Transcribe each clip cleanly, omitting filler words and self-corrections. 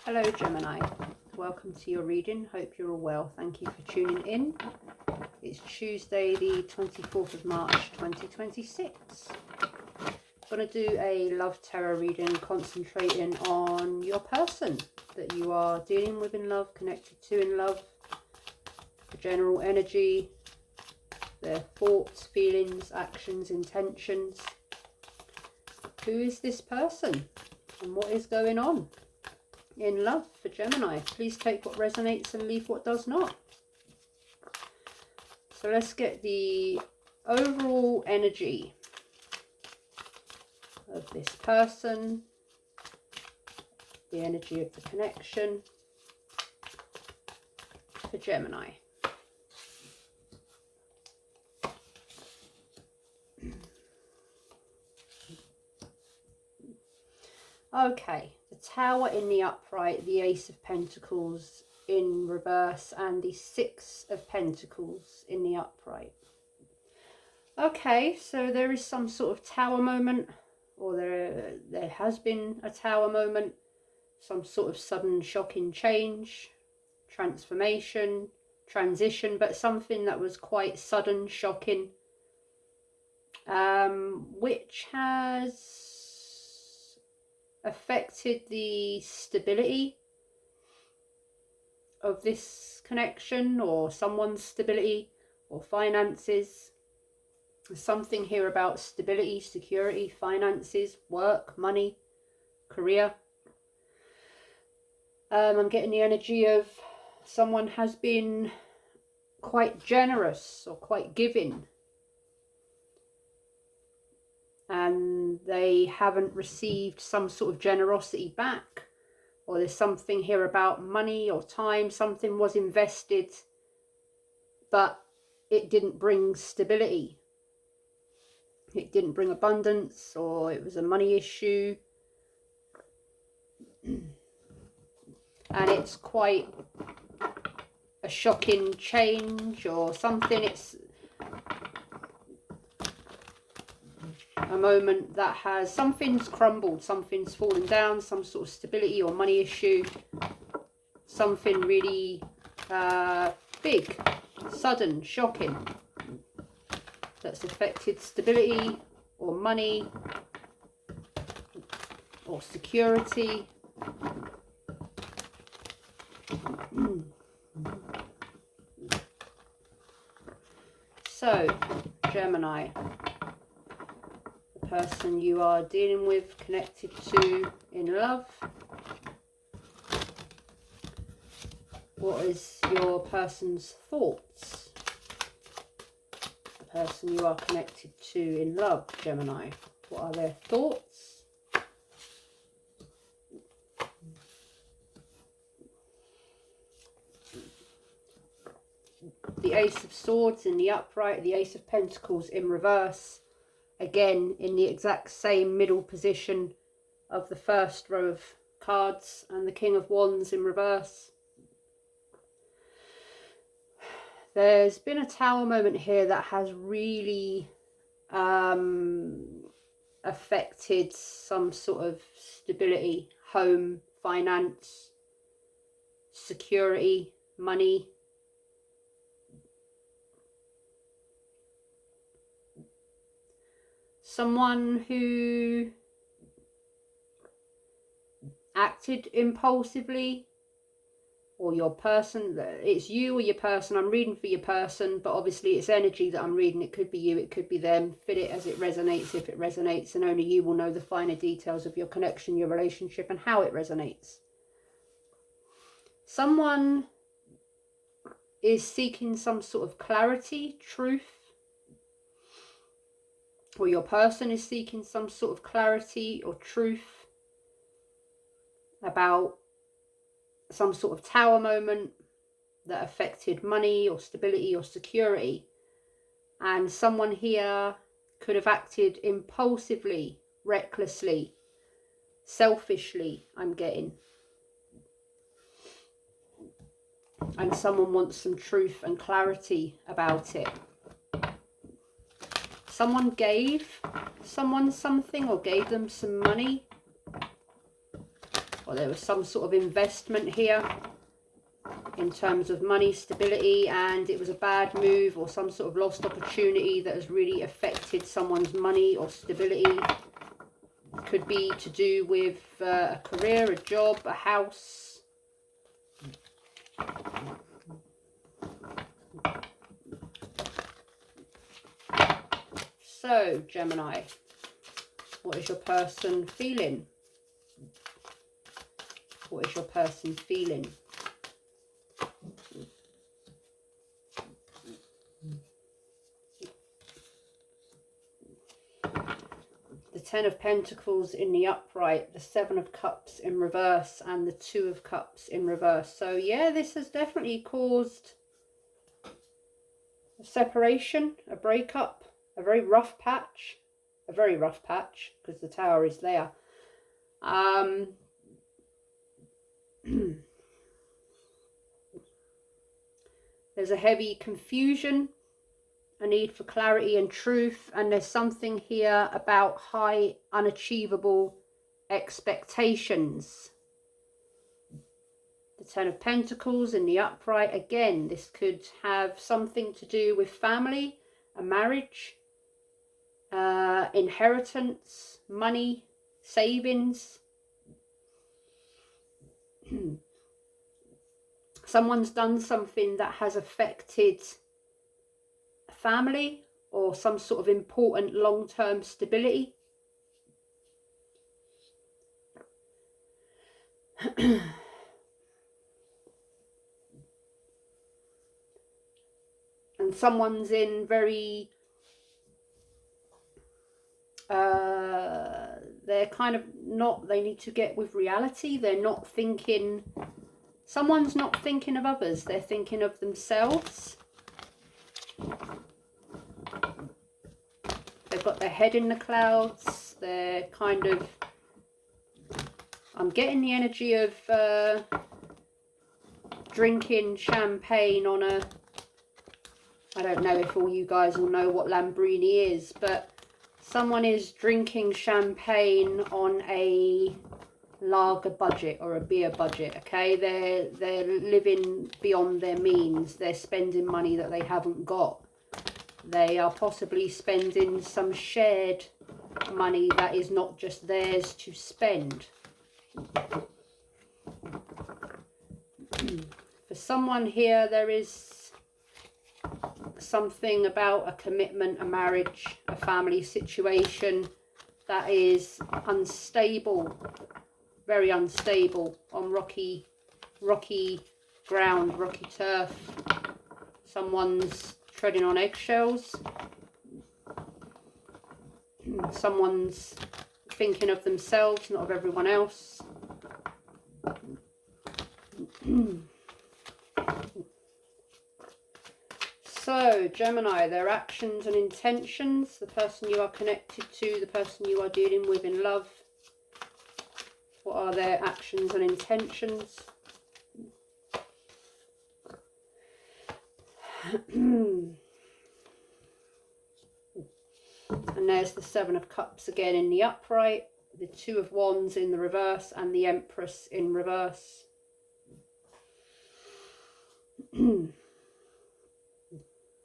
Hello Gemini, welcome to your reading. Hope you're all well. Thank you for tuning in. It's Tuesday the 24th of March 2026. I'm going to do a love tarot reading concentrating on your person that you are dealing with in love, connected to in love, the general energy, their thoughts, feelings, actions, intentions. Who is this person and what is going on in love for Gemini? Please take what resonates and leave what does not. So let's get the overall energy of this person, the energy of the connection for Gemini. Okay, the Tower in the upright, the Ace of Pentacles in reverse, and the Six of Pentacles in the upright. Okay, so there is some sort of tower moment, or there has been a tower moment, some sort of sudden shocking change, transformation, transition, but something that was quite sudden, shocking, which has affected the stability of this connection, or someone's stability or finances. There's something here about stability, security, finances, work, money, career. I'm getting the energy of someone has been quite generous or quite giving, and they haven't received some sort of generosity back, or there's something here about money or time. Something was invested but it didn't bring stability, it didn't bring abundance, or it was a money issue, and it's quite a shocking change or something. It's a moment that has, something's crumbled, something's fallen down, some sort of stability or money issue, something really big, sudden, shocking, that's affected stability or money or security. So Gemini, person you are dealing with, connected to, in love. What is your person's thoughts? The person you are connected to in love, Gemini. What are their thoughts? The Ace of Swords in the upright, the Ace of Pentacles in reverse. Again, in the exact same middle position of the first row of cards, and the King of Wands in reverse. There's been a tower moment here that has really affected some sort of stability, home, finance, security, money. Someone who acted impulsively, or your person, it's you or your person. I'm reading for your person, but obviously it's energy that I'm reading. It could be you, it could be them. Fit it as it resonates, if it resonates, and only you will know the finer details of your connection, your relationship, and how it resonates. Someone is seeking some sort of clarity, truth, or your person is seeking some sort of clarity or truth about some sort of tower moment that affected money or stability or security. And someone here could have acted impulsively, recklessly, selfishly, I'm getting. And someone wants some truth and clarity about it. Someone gave someone something, or gave them some money, or there was some sort of investment here in terms of money, stability, and it was a bad move or some sort of lost opportunity that has really affected someone's money or stability. Could be to do with a career, a job, a house. So, Gemini, what is your person feeling? What is your person feeling? The Ten of Pentacles in the upright, the Seven of Cups in reverse, and the Two of Cups in reverse. So yeah, this has definitely caused a separation, a breakup, a very rough patch, because the Tower is there. There's a heavy confusion, a need for clarity and truth, and there's something here about high unachievable expectations. The Ten of Pentacles in the upright, again, this could have something to do with family, a marriage, inheritance, money, savings. Someone's done something that has affected family or some sort of important long-term stability. And someone's in very they're kind of not, they need to get with reality. They're not thinking, someone's not thinking of others, they're thinking of themselves. They've got their head in the clouds. They're kind of, I'm getting the energy of drinking champagne on a, I don't know if all you guys will know what Lambrini is, but someone is drinking champagne on a lager budget or a beer budget, okay? They're living beyond their means. They're spending money that they haven't got. They are possibly spending some shared money that is not just theirs to spend. For someone here, there is something about a commitment, a marriage, a family situation that is unstable, very unstable, on rocky ground, rocky turf. Someone's treading on eggshells. Someone's thinking of themselves, not of everyone else. So, Gemini, their actions and intentions, the person you are connected to, the person you are dealing with in love. What are their actions and intentions? And there's the Seven of Cups again in the upright, the Two of Wands in the reverse, and the Empress in reverse.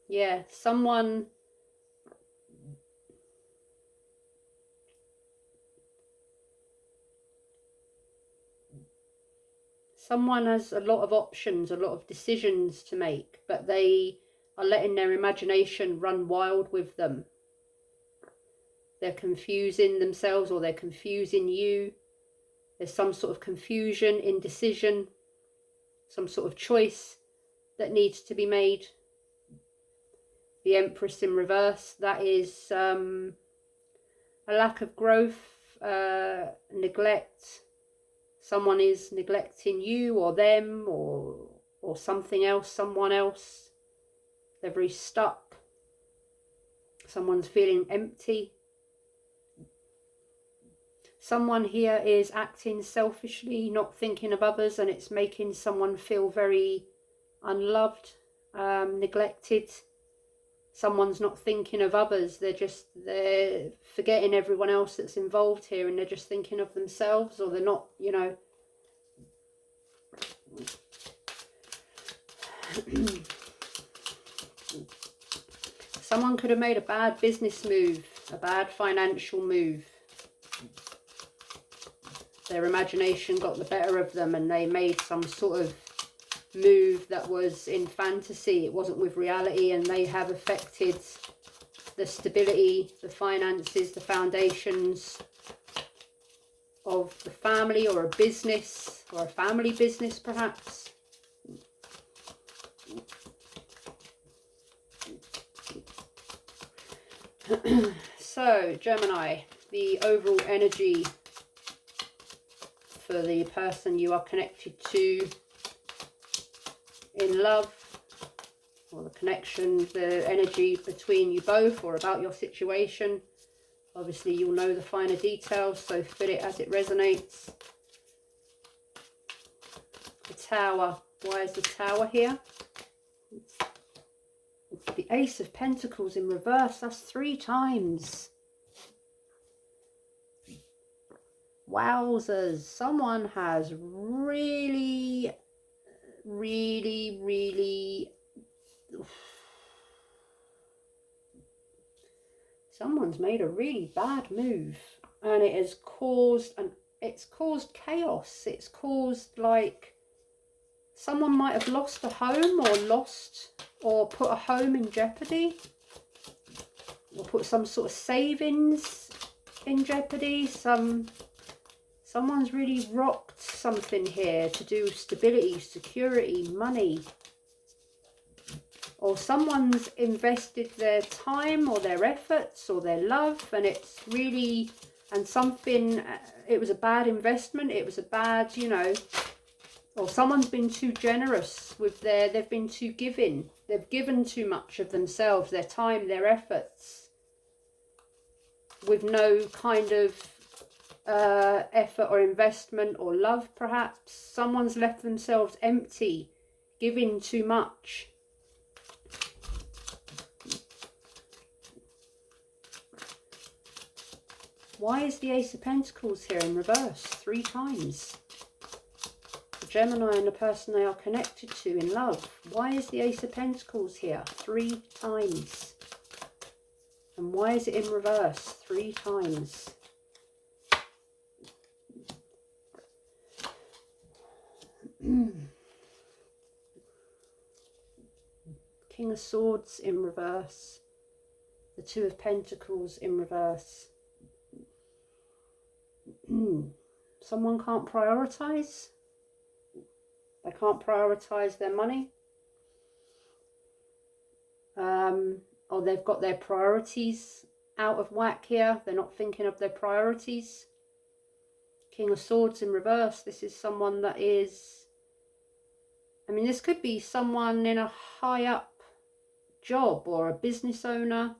Yeah, someone has a lot of options, a lot of decisions to make, but they are letting their imagination run wild with them. They're confusing themselves, or they're confusing you. There's some sort of confusion, indecision, some sort of choice that needs to be made. The Empress in reverse, that is a lack of growth, neglect. Someone is neglecting you or them or something else, someone else. They're very stuck. Someone's feeling empty. Someone here is acting selfishly, not thinking of others, and it's making someone feel very unloved, neglected. Someone's not thinking of others. They're forgetting everyone else that's involved here, and they're just thinking of themselves, or they're not, you know, Someone could have made a bad business move, a bad financial move. Their imagination got the better of them and they made some sort of move that was in fantasy. It wasn't with reality, and they have affected the stability, the finances, the foundations of the family, or a business, or a family business perhaps. So Gemini, the overall energy for the person you are connected to in love, or the connection, the energy between you both, or about your situation. Obviously you'll know the finer details, so feel it as it resonates. The Tower. Why is the Tower here? It's the Ace of Pentacles in reverse. That's 3 times. Wowzers. Someone has really someone's made a really bad move, and it has caused chaos. It's caused, like, someone might have lost a home, or put a home in jeopardy, or put some sort of savings in jeopardy. Someone's really rocked something here to do with stability, security, money. Or someone's invested their time or their efforts or their love, and it's really, and something, it was a bad investment, it was a bad, you know, or someone's been too generous with they've been too giving. They've given too much of themselves, their time, their efforts, with no kind of effort or investment or love perhaps. Someone's left themselves empty, giving too much. Why is the Ace of Pentacles here in reverse 3 times? The Gemini and the person they are connected to in love. Why is the Ace of Pentacles here 3 times? And why is it in reverse 3 times? King of Swords in reverse. The 2 of Pentacles in reverse. Someone can't prioritize. They can't prioritize their money. Or they've got their priorities out of whack here. They're not thinking of their priorities. King of Swords in reverse. This is someone that is, I mean, this could be someone in a high up job or a business owner,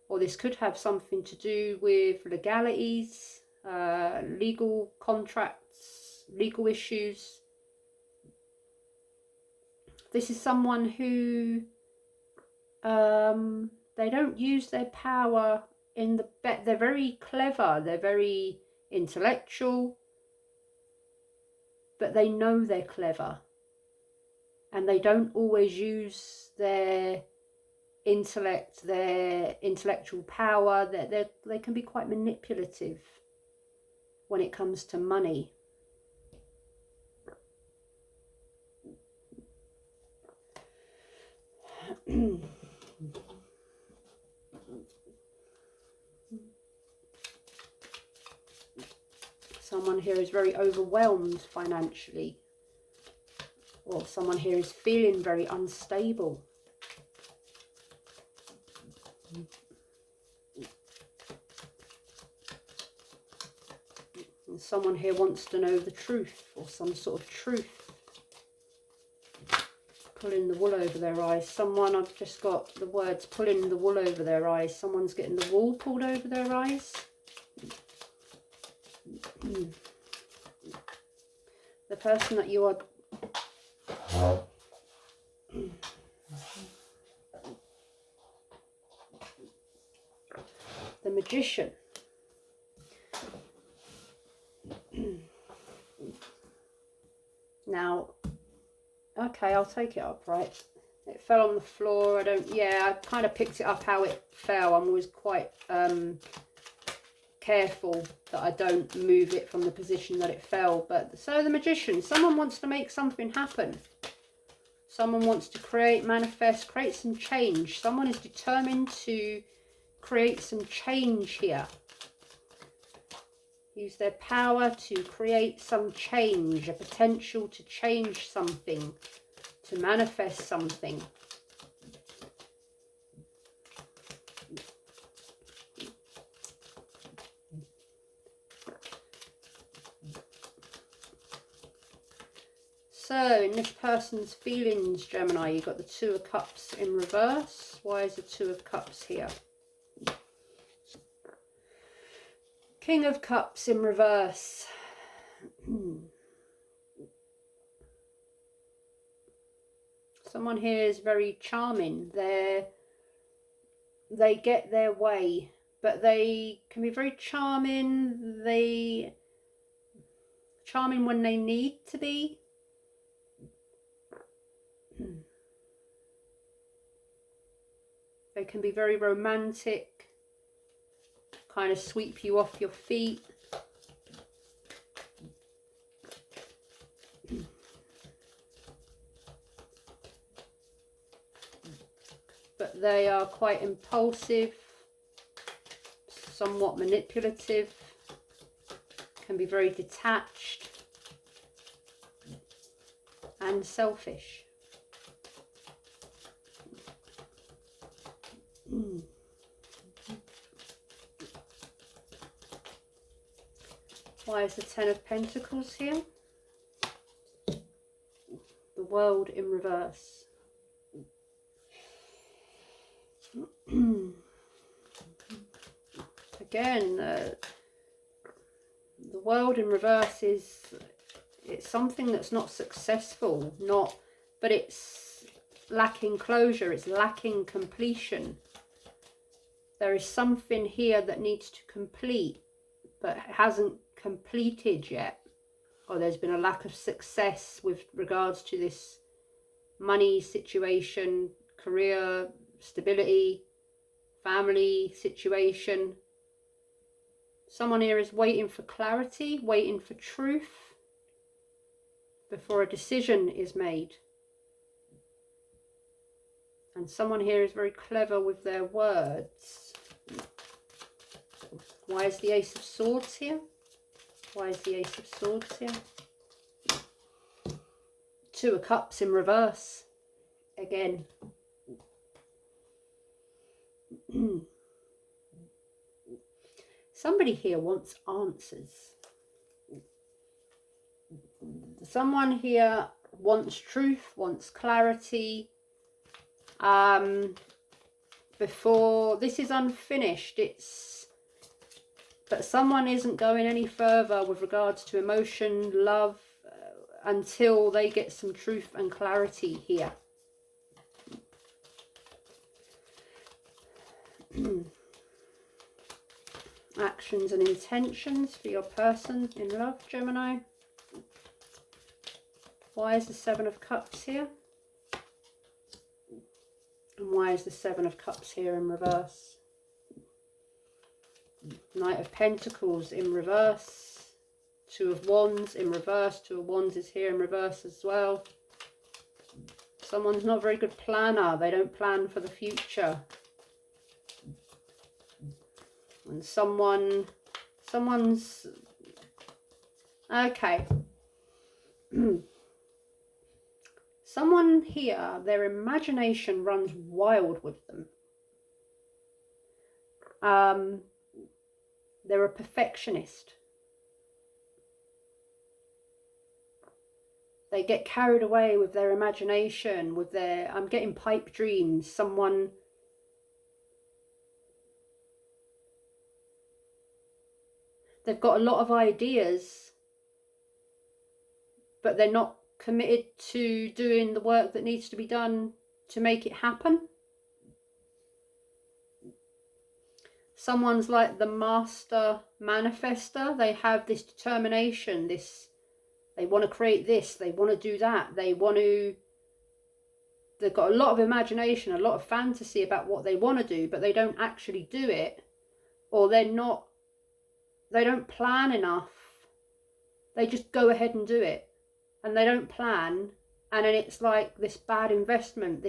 or this could have something to do with legalities, legal contracts, legal issues. This is someone who they don't use their power in the they're very clever, they're very intellectual, but they know they're clever, and they don't always use their intellect, their intellectual power. They can be quite manipulative when it comes to money. Someone here is very overwhelmed financially, or someone here is feeling very unstable. And someone here wants to know the truth, or some sort of truth. Pulling the wool over their eyes. Someone, I've just got the words pulling the wool over their eyes. Someone's getting the wool pulled over their eyes. The person that you are the Magician. Now, Okay, I'll take it up, right. It fell on the floor. I kind of picked it up how it fell. I'm always quite careful that I don't move it from the position that it fell. But so the Magician, someone wants to make something happen. Someone wants to create, manifest, create some change. Someone is determined to create some change here. Use their power to create some change, a potential to change something, to manifest something. So, in this person's feelings, Gemini, you've got the Two of Cups in reverse. Why is the Two of Cups here? King of Cups in reverse. Someone here is very charming. They get their way, but they can be very charming. Charming when they need to be. They can be very romantic, kind of sweep you off your feet. But they are quite impulsive, somewhat manipulative, can be very detached and selfish. Why is the Ten of Pentacles here? The World in reverse. Again, the World in reverse it's something that's not successful, but it's lacking closure, it's lacking completion. There is something here that needs to complete, but hasn't completed yet. Or there's been a lack of success with regards to this money situation, career, stability, family situation. Someone here is waiting for clarity, waiting for truth before a decision is made. And someone here is very clever with their words. Why is the Ace of Swords here? Why is the Ace of Swords here? Two of Cups in reverse. Again. Somebody here wants answers. Someone here wants truth, wants clarity. Before this is unfinished, but someone isn't going any further with regards to emotion, love, until they get some truth and clarity here. Actions and intentions for your person in love, Gemini. Why is the Seven of Cups here? And why is the Seven of Cups here in reverse? Knight of Pentacles in reverse. Two of Wands in reverse. Two of Wands is here in reverse as well. Someone's not a very good planner. They don't plan for the future. And someone's... Okay. Someone here, their imagination runs wild with them. They're a perfectionist. They get carried away with their imagination, with their... I'm getting pipe dreams. Someone... They've got a lot of ideas, but they're not committed to doing the work that needs to be done to make it happen. Someone's like the master manifester. They have this determination, they want to create this, they want to do that, they want to they've got a lot of imagination, a lot of fantasy about what they want to do, but they don't actually do it, or they don't plan enough. They just go ahead and do it, and they don't plan, and then it's like this bad investment.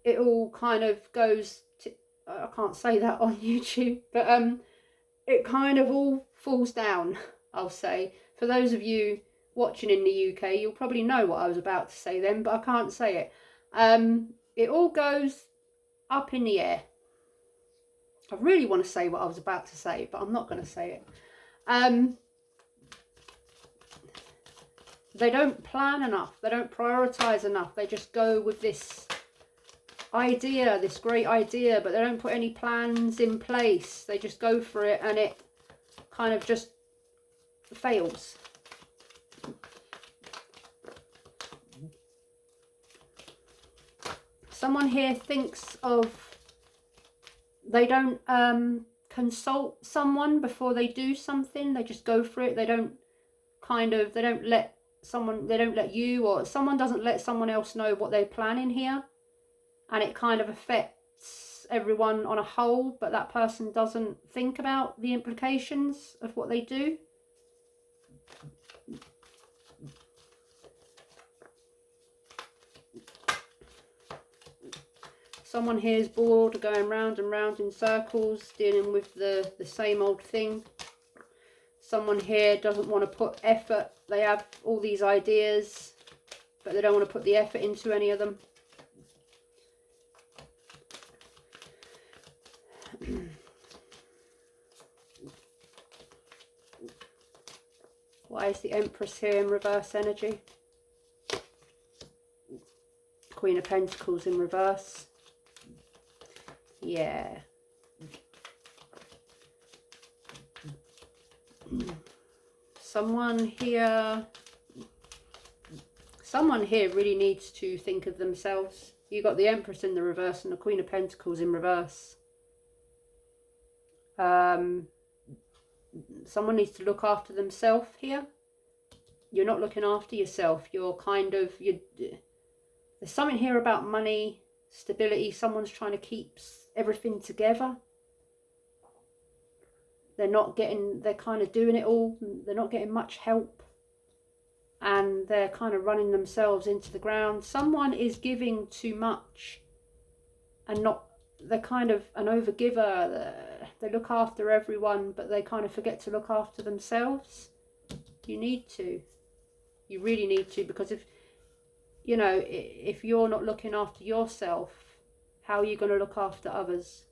It all kind of goes to, I can't say that on YouTube, but it kind of all falls down, I'll say. For those of you watching in the UK, you'll probably know what I was about to say then, but I can't say it. It all goes up in the air. I really want to say what I was about to say, but I'm not going to say it. They don't plan enough. They don't prioritize enough. They just go with this idea, this great idea, but they don't put any plans in place. They just go for it, and it kind of just fails. Someone here thinks of, they don't consult someone before they do something. They just go for it. They don't let you, or someone doesn't let someone else know what they're planning here, and it kind of affects everyone on a whole, but that person doesn't think about the implications of what they do. Someone here is bored, going round and round in circles, dealing with the same old thing. Someone here doesn't want to put effort. They have all these ideas, but they don't want to put the effort into any of them. Why is the Empress here in reverse energy? Queen of Pentacles in reverse. Yeah. Someone here really needs to think of themselves. You got the Empress in the reverse and the Queen of Pentacles in reverse. Someone needs to look after themselves here. You're not looking after yourself. There's something here about money, stability. Someone's trying to keep everything together. They're kind of doing it all. They're not getting much help. And they're kind of running themselves into the ground. Someone is giving too much and they're kind of an overgiver. They look after everyone, but they kind of forget to look after themselves. You need to. You really need to, because if you're not looking after yourself, how are you going to look after others?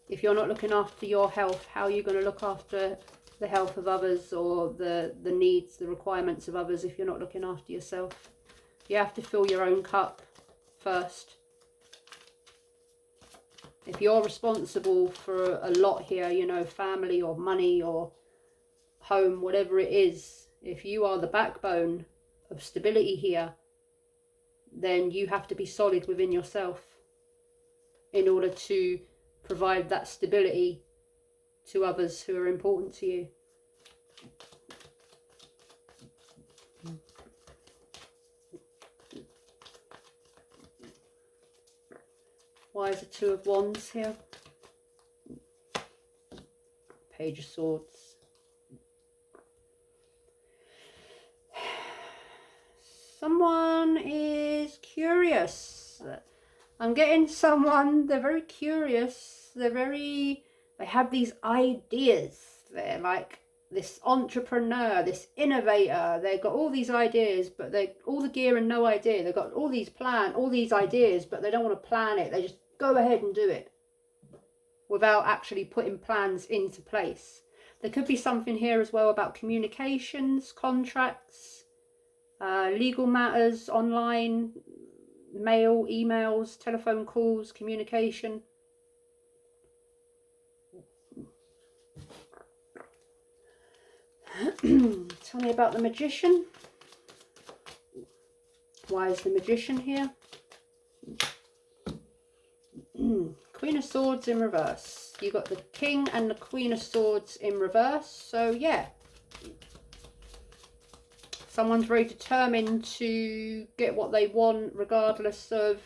If you're not looking after your health, how are you going to look after the health of others, or the needs, the requirements of others, if you're not looking after yourself? You have to fill your own cup first. If you're responsible for a lot here, family or money or home, whatever it is, if you are the backbone of stability here, then you have to be solid within yourself in order to provide that stability to others who are important to you. Why is the Two of Wands here? Page of Swords. Someone is curious. I'm getting someone, they're very curious. They have these ideas. They're like this entrepreneur, this innovator. They've got all these ideas, but all the gear and no idea. They've got all these ideas, but they don't want to plan it. They just go ahead and do it without actually putting plans into place. There could be something here as well about communications, contracts, legal matters, online, mail, emails, telephone calls, communication. Tell me about the Magician. Why is the Magician here? Queen of Swords in reverse. You got the King and the Queen of Swords in reverse. So yeah, Someone's very determined to get what they want, regardless of...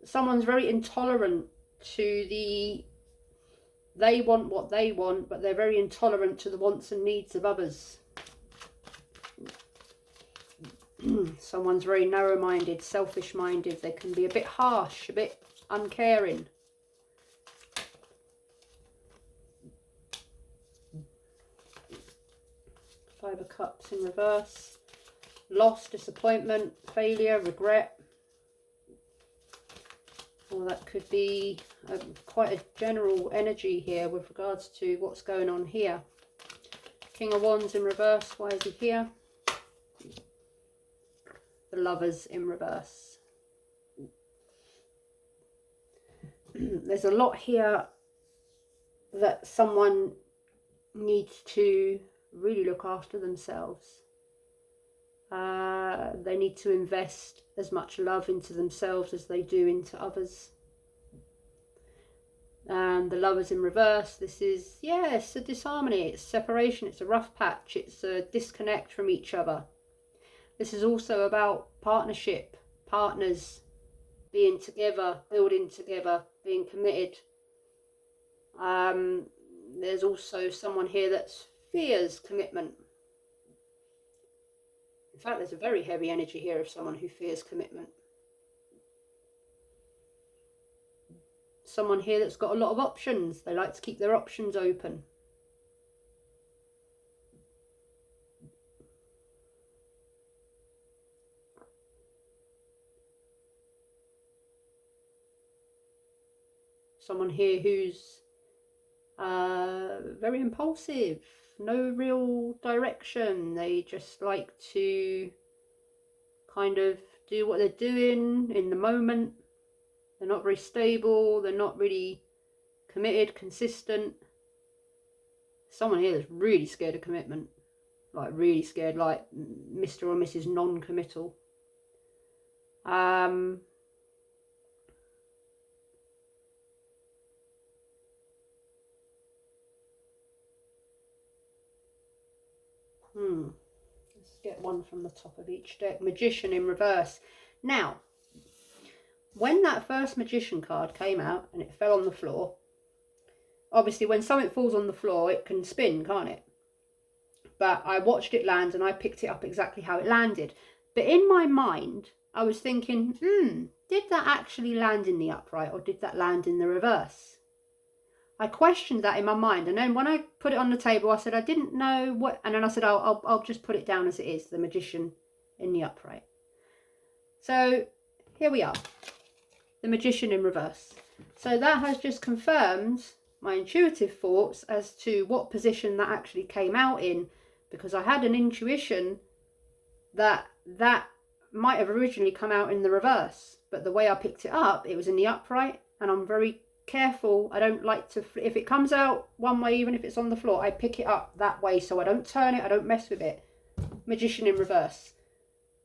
Someone's very intolerant to the... They want what they want, but they're very intolerant to the wants and needs of others. Someone's very narrow-minded, selfish-minded. They can be a bit harsh, a bit uncaring. Five of Cups in reverse. Loss, disappointment, failure, regret. Or that could be quite a general energy here with regards to what's going on here. King of Wands in reverse. Why is he here? The Lovers in reverse. There's a lot here that someone needs to really look after themselves. They need to invest as much love into themselves as they do into others. And the Lovers in reverse, this is, yeah, it's a disharmony, it's separation, it's a rough patch, it's a disconnect from each other. This is also about partnership, partners being together, building together, being committed. There's also someone here that fears commitment. In fact, there's a very heavy energy here of someone who fears commitment. Someone here that's got a lot of options. They like to keep their options open. Someone here who's very impulsive. No real direction. They just like to kind of do what they're doing in the moment. They're not very stable. They're not really committed, consistent. Someone here that's really scared of commitment. Like really scared, like Mr. or Mrs. Non-committal. Let's get one from the top of each deck. Magician in reverse. Now, when that first Magician card came out and it fell on the floor, obviously when something falls on the floor, it can spin, can't it? But I watched it land and I picked it up exactly how it landed. But in my mind, I was thinking, did that actually land in the upright or did that land in the reverse? I questioned that in my mind, and then when I put it on the table, I said I didn't know what, and then I said I'll just put it down as it is, the Magician in the upright. So here we are, the Magician in reverse. So that has just confirmed my intuitive thoughts as to what position that actually came out in, because I had an intuition that that might have originally come out in the reverse, but the way I picked it up, it was in the upright, and I'm very careful. I don't like to, if it comes out one way, even if it's on the floor, I pick it up that way so I don't turn it, I don't mess with it. Magician in reverse.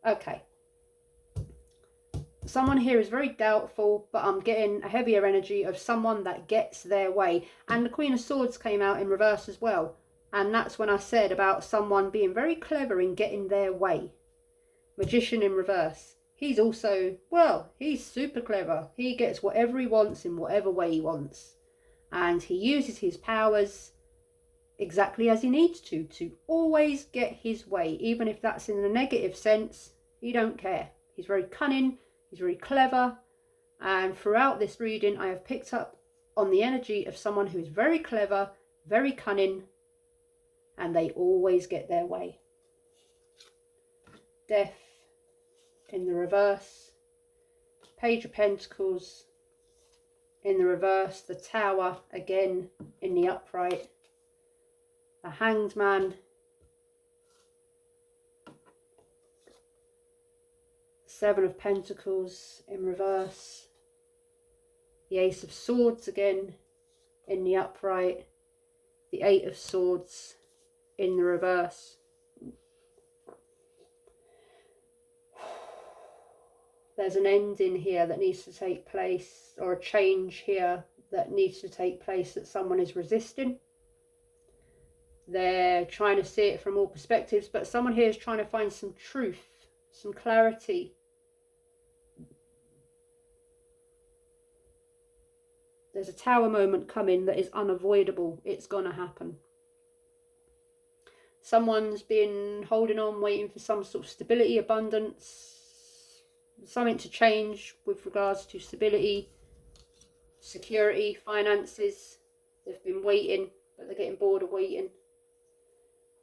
Okay. Someone here is very doubtful, but I'm getting a heavier energy of someone that gets their way. And the Queen of Swords came out in reverse as well. And that's when I said about someone being very clever in getting their way. Magician in reverse. He's also, well, he's super clever. He gets whatever he wants in whatever way he wants. And he uses his powers exactly as he needs to always get his way. Even if that's in a negative sense, he don't care. He's very cunning, he's very clever. And throughout this reading, I have picked up on the energy of someone who is very clever, very cunning, and they always get their way. Death in the reverse, Page of Pentacles in the reverse, the Tower again in the upright, the Hanged Man, Seven of Pentacles in reverse, the Ace of Swords again in the upright, the Eight of Swords in the reverse. There's an ending here that needs to take place, or a change here that needs to take place that someone is resisting. They're trying to see it from all perspectives, but someone here is trying to find some truth, some clarity. There's a Tower moment coming that is unavoidable. It's going to happen. Someone's been holding on, waiting for some sort of stability, abundance, something to change with regards to stability, security, finances. They've been waiting, but they're getting bored of waiting.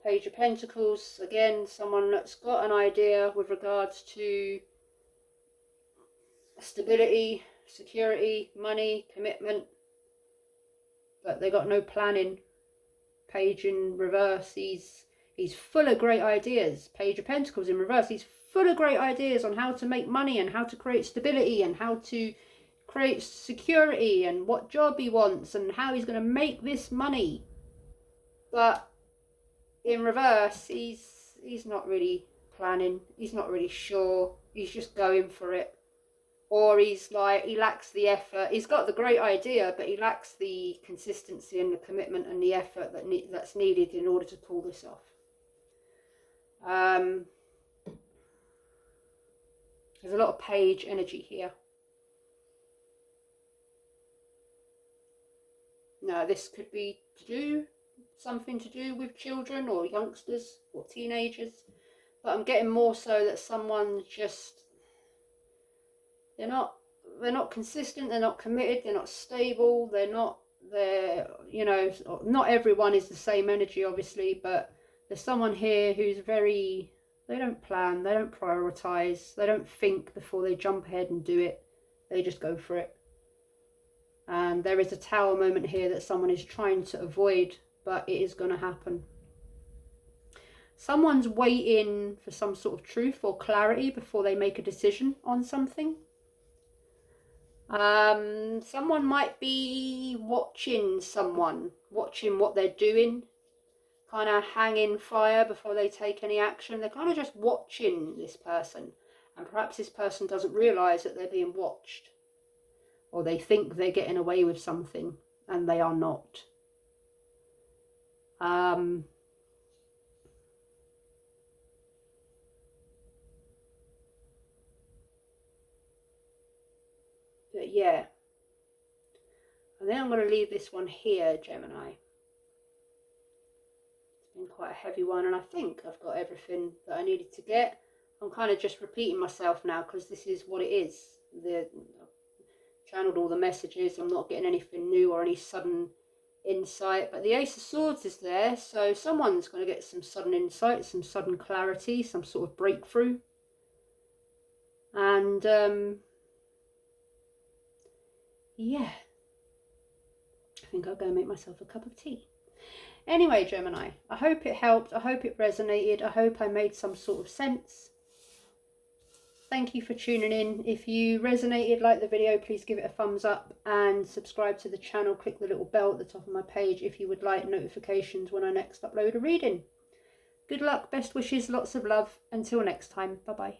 Page of Pentacles, again, someone that's got an idea with regards to stability, security, money, commitment, but they got no planning. Page in reverse, he's full of great ideas. Page of Pentacles in reverse, he's full of great ideas on how to make money and how to create stability and how to create security and what job he wants and how he's going to make this money. But in reverse, he's not really planning. He's not really sure. He's just going for it. Or he's like, he lacks the effort. He's got the great idea, but he lacks the consistency and the commitment and the effort that's needed in order to pull this off. There's a lot of page energy here. Now, this could be something to do with children or youngsters or teenagers. But I'm getting more so that someone just, they're not consistent, they're not committed, they're not stable, you know, not everyone is the same energy, obviously, but there's someone here who's very, they don't plan, they don't prioritize, they don't think before they jump ahead and do it. They just go for it. And there is a Tower moment here that someone is trying to avoid, but it is going to happen. Someone's waiting for some sort of truth or clarity before they make a decision on something. Someone might be watching what they're doing, kind of hanging fire before they take any action. They're kind of just watching this person, and perhaps this person doesn't realize that they're being watched, or they think they're getting away with something and they are not. But yeah, and then I'm going to leave this one here, Gemini. It's been quite a heavy one, and I think I've got everything that I needed to get. I'm kind of just repeating myself now because this is what it is. I've channeled all the messages. I'm not getting anything new or any sudden insight, but the Ace of Swords is there, so someone's going to get some sudden insight, some sudden clarity, some sort of breakthrough. And yeah, I think I'll go and make myself a cup of tea. Anyway, Gemini, I hope it helped. I hope it resonated. I hope I made some sort of sense. Thank you for tuning in. If you resonated, like the video, please give it a thumbs up and subscribe to the channel. Click the little bell at the top of my page if you would like notifications when I next upload a reading. Good luck, best wishes, lots of love. Until next time, bye-bye.